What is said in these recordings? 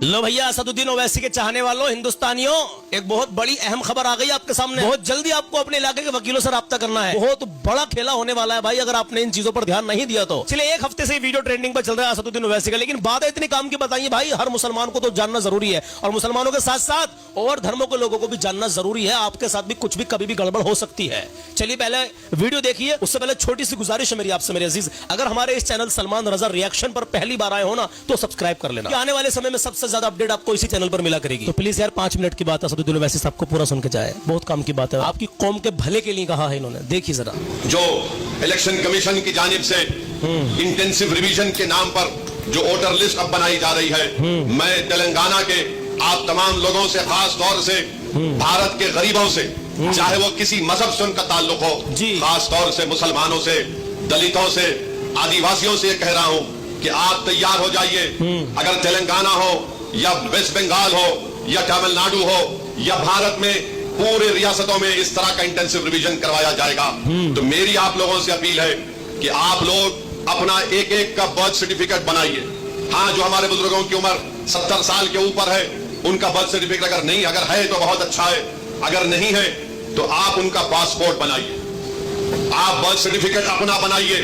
लो भैया, असदुद्दीन ओवैसी के चाहने वालों, हिंदुस्तानियों, एक बहुत बड़ी अहम खबर आ गई आपके सामने। बहुत जल्दी आपको अपने इलाके के वकीलों से राब्ता करना है। बहुत बड़ा खेला होने वाला है भाई, अगर आपने इन चीजों पर ध्यान नहीं दिया तो। चलिए, एक हफ्ते से वीडियो ट्रेंडिंग पर चल रहा है असदुद्दीन ओवैसी का, लेकिन बात इतनी काम की बताइए भाई, हर मुसलमान को तो जानना जरूरी है, और मुसलमानों के साथ साथ और धर्मों के लोगों को भी जानना जरूरी है। आपके साथ भी कुछ भी कभी भी गड़बड़ हो सकती है। चलिए पहले वीडियो देखिए, उससे पहले छोटी सी गुजारिश है मेरी आपसे मेरे अजीज, अगर हमारे इस चैनल सलमान रजा रिएक्शन पर पहली बार आए हो ना, तो सब्सक्राइब कर लेना। आने वाले समय में सबसे ज्यादा अपडेट आपको इसी चैनल पर मिला करेगी। तो प्लीज यार 5 मिनट की बात है, असदुद्दीन ओवैसी साहब को पूरा सुन के जाए, बहुत काम की बात है, आपकी कौम के भले के लिए कहा है इन्होंने। देखिए जरा। जो इलेक्शन कमीशन की जानिब से इंटेंसिव रिवीजन के नाम पर जो वोटर लिस्ट अब बनाई जा रही है, मैं तेलंगाना के आप तमाम लोगों से, खास तौर से भारत के गरीबों से, चाहे वो किसी मजहब से उनका ताल्लुक हो, खास तौर से मुसलमानों से, दलितों से, आदिवासियों से कह रहा हूं कि आप तैयार हो जाइए। अगर तेलंगाना हो या वेस्ट बंगाल हो या तमिलनाडु हो या भारत में पूरे रियासतों में इस तरह का इंटेंसिव रिवीजन करवाया जाएगा। तो मेरी आप लोगों से अपील है कि आप लोग अपना एक एक का बर्थ सर्टिफिकेट बनाइए। हाँ, जो हमारे बुजुर्गों की उम्र 70 साल के ऊपर है, उनका बर्थ सर्टिफिकेट अगर है तो बहुत अच्छा है, अगर नहीं है तो आप उनका पासपोर्ट बनाइए, आप बर्थ सर्टिफिकेट अपना बनाइए,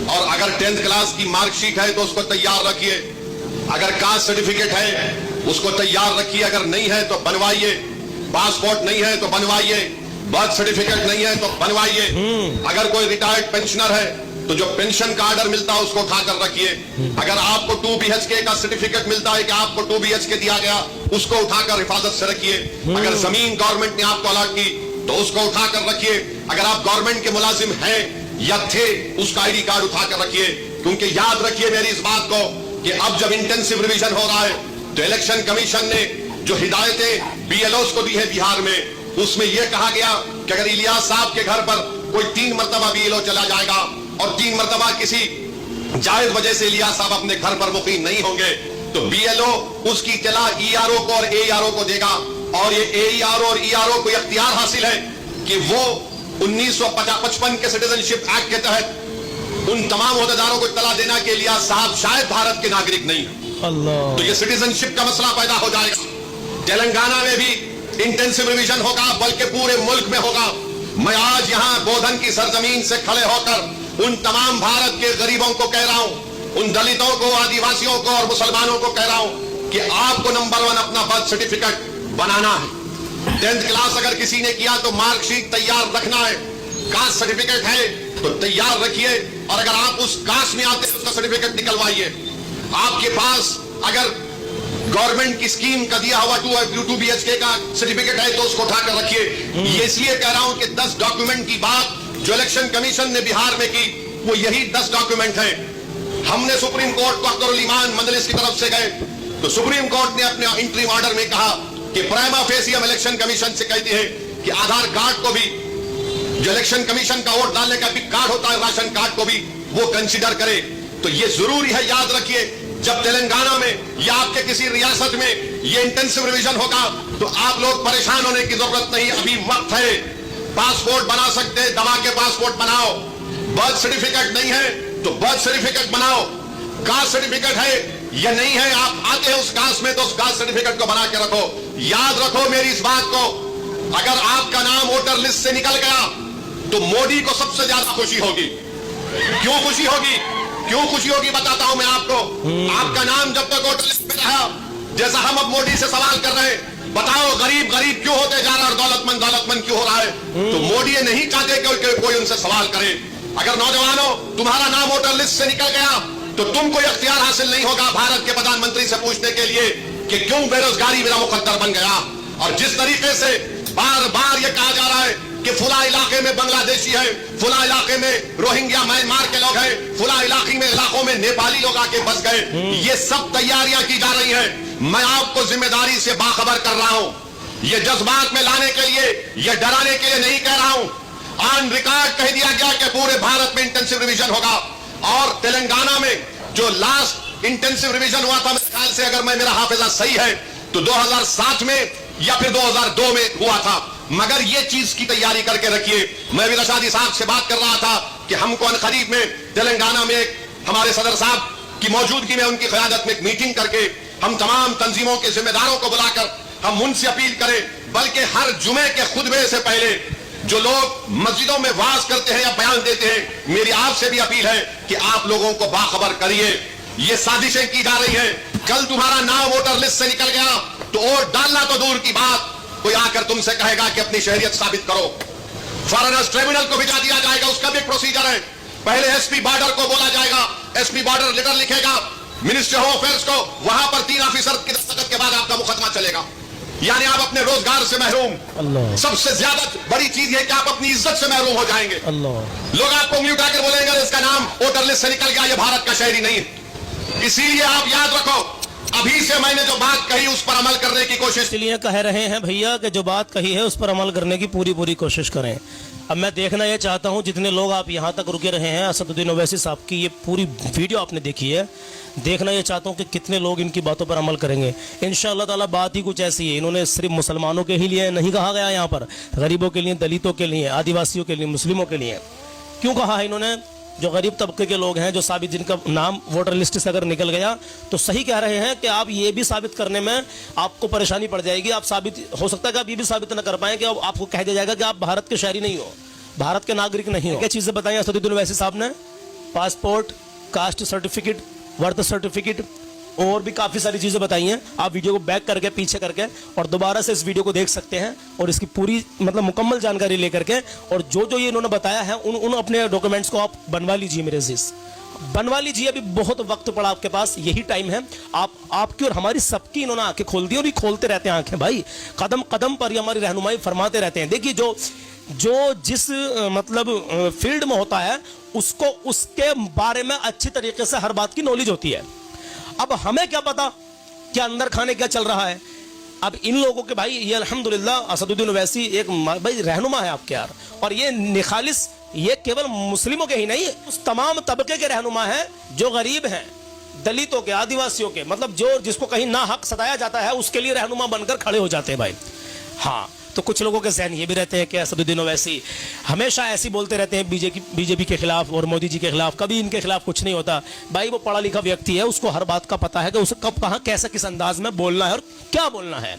और अगर 10th क्लास की मार्कशीट है तो उसको तैयार रखिए, अगर कास्ट सर्टिफिकेट है उसको तैयार रखिए, अगर नहीं है तो बनवाइए, पासपोर्ट नहीं है तो बनवाइए, बर्थ सर्टिफिकेट नहीं है तो बनवाइए। अगर कोई रिटायर्ड पेंशनर है तो जो पेंशन का ऑर्डर मिलता है उसको उठाकर रखिए। अगर आपको 2 BHK का सर्टिफिकेट मिलता है कि आपको 2 BHK दिया गया, उसको उठाकर हिफाजत से रखिए। अगर जमीन गवर्नमेंट ने आपको अलॉट की तो उसको उठाकर रखिए। अगर आप गवर्नमेंट के मुलाजिम हैं या थे, उसका ID कार्ड उठाकर रखिए, क्योंकि याद रखिए मेरी इस बात को कि अब जब इंटेंसिव रिवीजन हो रहा है तो इलेक्शन कमीशन ने जो हिदायतें BLOs को दी है बिहार में, उसमें यह कहा गया कि अगर इलियास साहब के घर पर कोई 3 मरतबा BLO चला जाएगा और 3 मरतबा किसी जायज वजह से इलियास साहब अपने घर पर मुकीम नहीं होंगे, तो BLO उसकी इत्तला ERO को और AERO को देगा, और ये AERO और ERO को इख्तियार हासिल है कि वो 1955 के सिटीजनशिप एक्ट के तहत उन तमाम ओहदेदारों को इत्तला देना कि इलियास साहब शायद भारत के नागरिक नहीं है। अल्लाह। तो ये सिटीजनशिप का मसला पैदा हो जाएगा। तेलंगाना में भी इंटेंसिव रिवीजन होगा, बल्कि पूरे मुल्क में होगा। मैं आज यहाँ बोधन की सरजमीन से खड़े होकर उन तमाम भारत के गरीबों को कह रहा हूँ, उन दलितों को, आदिवासियों को और मुसलमानों को कह रहा हूँ कि आपको नंबर 1 अपना बर्थ सर्टिफिकेट बनाना है। 10th क्लास अगर किसी ने किया तो मार्कशीट तैयार रखना है, कास्ट सर्टिफिकेट है तो तैयार रखिए, और अगर आप उस कास्ट में आते हैं उसका सर्टिफिकेट निकलवाइए। आपके पास अगर गवर्नमेंट की स्कीम का दिया हुआ 2 BHK का सर्टिफिकेट है तो उसको उठाकर रखिए। ये इसलिए कह रहा हूं कि 10 डॉक्यूमेंट की बात जो इलेक्शन कमीशन ने बिहार में की, वो यही 10 डॉक्यूमेंट है। हमने सुप्रीम कोर्ट को अख्तरुल ईमान मजलिस की तरफ से गए तो सुप्रीम कोर्ट ने अपने इंटरिम ऑर्डर में कहा कि प्राइमा फेसी हम इलेक्शन कमीशन से कहते हैं कि आधार कार्ड को भी, जो इलेक्शन कमीशन का वोट डालने का भी कार्ड होता है, राशन कार्ड को भी वो कंसीडर करे। तो ये जरूरी है, याद रखिए, जब तेलंगाना में या आपके किसी रियासत में ये इंटेंसिव रिवीजन होगा तो आप लोग परेशान होने की जरूरत नहीं, अभी वक्त है। पासपोर्ट बना सकते हैं, दबा के पासपोर्ट बनाओ। बर्थ सर्टिफिकेट नहीं है तो बर्थ सर्टिफिकेट बनाओ। कास्ट सर्टिफिकेट है या नहीं है, आप आते हैं उस कास्ट में तो उस कास्ट सर्टिफिकेट को बना के रखो। याद रखो मेरी इस बात को, अगर आपका नाम वोटर लिस्ट से निकल गया तो मोदी को सबसे ज्यादा खुशी होगी। क्यों खुशी होगी? क्यों खुशी होगी बताता हूं मैं आपको। आपका नाम जब तक वोटर लिस्ट में रहा, जैसा हम अब मोदी से सवाल कर रहे हैं, बताओ गरीब गरीब क्यों होते जा रहा है और दौलतमंद दौलतमंद क्यों हो रहा है, तो मोदी ये नहीं चाहते कि कोई उनसे सवाल करे। अगर नौजवानों तुम्हारा नाम वोटर लिस्ट से निकल गया तो तुमको इख्तियार हासिल नहीं होगा भारत के प्रधानमंत्री से पूछने के लिए कि क्यों बेरोजगारी मेरा मुकद्दर बन गया। और जिस तरीके से बार बार ये कहा जा रहा है कि फुला इलाके में बांग्लादेशी है, फुला इलाके में रोहिंग्या म्यांमार के लोग हैं, फुला इलाकों में नेपाली लोग आके बस गए, ये सब तैयारियां की जा रही हैं। मैं आपको जिम्मेदारी से बाखबर कर रहा हूं, ये जज्बात में लाने के लिए, ये डराने के लिए नहीं कह रहा हूं। ऑन रिकॉर्ड कह दिया गया कि पूरे भारत में इंटेंसिव रिवीजन होगा, और तेलंगाना में जो लास्ट इंटेंसिव रिवीजन हुआ था, मेरे ख्याल से अगर मेरा हाफिजा सही है तो 2007 में या फिर 2002 में हुआ था। मगर ये चीज की तैयारी करके रखिए। मैं भी रशादी साहब से बात कर रहा था कि हमको अनकरीब में तेलंगाना में हमारे सदर साहब की मौजूदगी में, उनकी क़यादत में एक मीटिंग करके हम तमाम तंजीमों के जिम्मेदारों को बुलाकर हम उनसे अपील करें, बल्कि हर जुमे के खुतबे से पहले जो लोग मस्जिदों में वाज करते हैं या बयान देते हैं, मेरी आपसे भी अपील है कि आप लोगों को बाखबर करिए। ये साजिशें की जा रही है। कल तुम्हारा नाम वोटर लिस्ट से निकल गया तो वोट डालना तो दूर की बात, कोई आकर तुमसे कहेगा कि अपनी शहरियत साबित करो। फॉरेनर्स ट्रिब्यूनल को भिजा दिया जाएगा, उसका भी एक प्रोसीजर है। पहले एसपी बॉर्डर को बोला जाएगा, एसपी बॉर्डर लेटर लिखेगा मिनिस्ट्री होम अफेयर्स को, वहां पर 3 ऑफिसर की दस्तखत के बाद आपका मुकदमा चलेगा। यानी आप अपने रोजगार से महरूम। सबसे ज्यादा बड़ी चीज है कि आप अपनी इज्जत से महरूम हो जाएंगे। लोग आपको उंगली उठाकर बोलेंगे इसका नाम वोटर लिस्ट से निकल गया, ये भारत का शहरी नहीं है। इसीलिए आप याद रखो, अभी से मैंने जो बात कही उस पर अमल करने की कोशिश। इसलिए कह रहे हैं भैया कि जो बात कही है उस पर अमल करने की पूरी कोशिश करें। अब मैं देखना ये चाहता हूं, जितने लोग आप यहां तक रुके रहे हैं, असदुद्दीन ओवैसी साहब की ये पूरी वीडियो आपने देखी है, देखना ये चाहता हूं कि कितने लोग इनकी बातों पर अमल करेंगे। इंशाअल्लाह ताला बात ही कुछ ऐसी है। इन्होंने सिर्फ मुसलमानों के ही लिए नहीं कहा गया, यहाँ पर गरीबों के लिए, दलितों के लिए, आदिवासियों के लिए, मुस्लिमों के लिए क्यों कहा है इन्होंने? जो गरीब तबके के लोग हैं, जो साबित जिनका नाम वोटर लिस्ट से अगर निकल गया तो सही कह रहे हैं कि आप ये भी साबित करने में आपको परेशानी पड़ जाएगी। आप साबित हो सकता है कि आप ये भी साबित न कर पाए कि आपको कह दिया जाएगा कि आप भारत के शहरी नहीं हो, भारत के नागरिक नहीं हो। क्या चीजें बताई असदुद्दीन ओवैसी साहब ने? Passport, caste certificate, birth certificate और भी काफी सारी चीजें बताई हैं। आप वीडियो को बैक करके, पीछे करके और दोबारा से इस वीडियो को देख सकते हैं और इसकी पूरी मतलब मुकम्मल जानकारी लेकर के, और जो ये इन्होंने बताया है उन अपने डॉक्यूमेंट्स को आप बनवा लीजिए, मेरे अजीज बनवा लीजिए। अभी बहुत वक्त पड़ा आपके पास, यही टाइम है। आपकी और हमारी सबकी इन्होंने आंखें खोल दी और ये खोलते रहते हैं आंखें भाई, कदम कदम पर ये हमारी रहनुमाई फरमाते रहते हैं। देखिए जो जिस मतलब फील्ड में होता है उसको उसके बारे में अच्छी तरीके से हर बात की नॉलेज होती है। अब हमें क्या पता क्या अंदर खाने क्या चल रहा है। अब इन लोगों के भाई ये अल्हम्दुलिल्लाह असदुद्दीन ओवैसी एक भाई रहनुमा है आपके यार, और ये निखालिस, ये केवल मुस्लिमों के ही नहीं, उस तमाम तबके के रहनुमा है जो गरीब हैं, दलितों के, आदिवासियों के, मतलब जो जिसको कहीं ना हक सताया जाता है उसके लिए रहनुमा बनकर खड़े हो जाते हैं भाई। हाँ, तो कुछ लोगों के जहन ये भी रहते हैं कि असदुद्दीन ओवैसी हमेशा ऐसी बोलते रहते हैं बीजेपी के खिलाफ और मोदी जी के खिलाफ, कभी इनके खिलाफ कुछ नहीं होता। भाई वो पढ़ा लिखा व्यक्ति है, उसको हर बात का पता है कि उसे कब, कहां, कैसे, किस अंदाज में बोलना है और क्या बोलना है,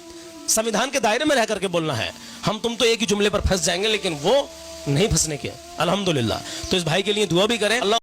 संविधान के दायरे में रह करके बोलना है। हम तुम तो एक ही जुमले पर फंस जाएंगे, लेकिन वो नहीं फंसने के, अल्हम्दुलिल्लाह। तो इस भाई के लिए दुआ भी करें। अल्लाह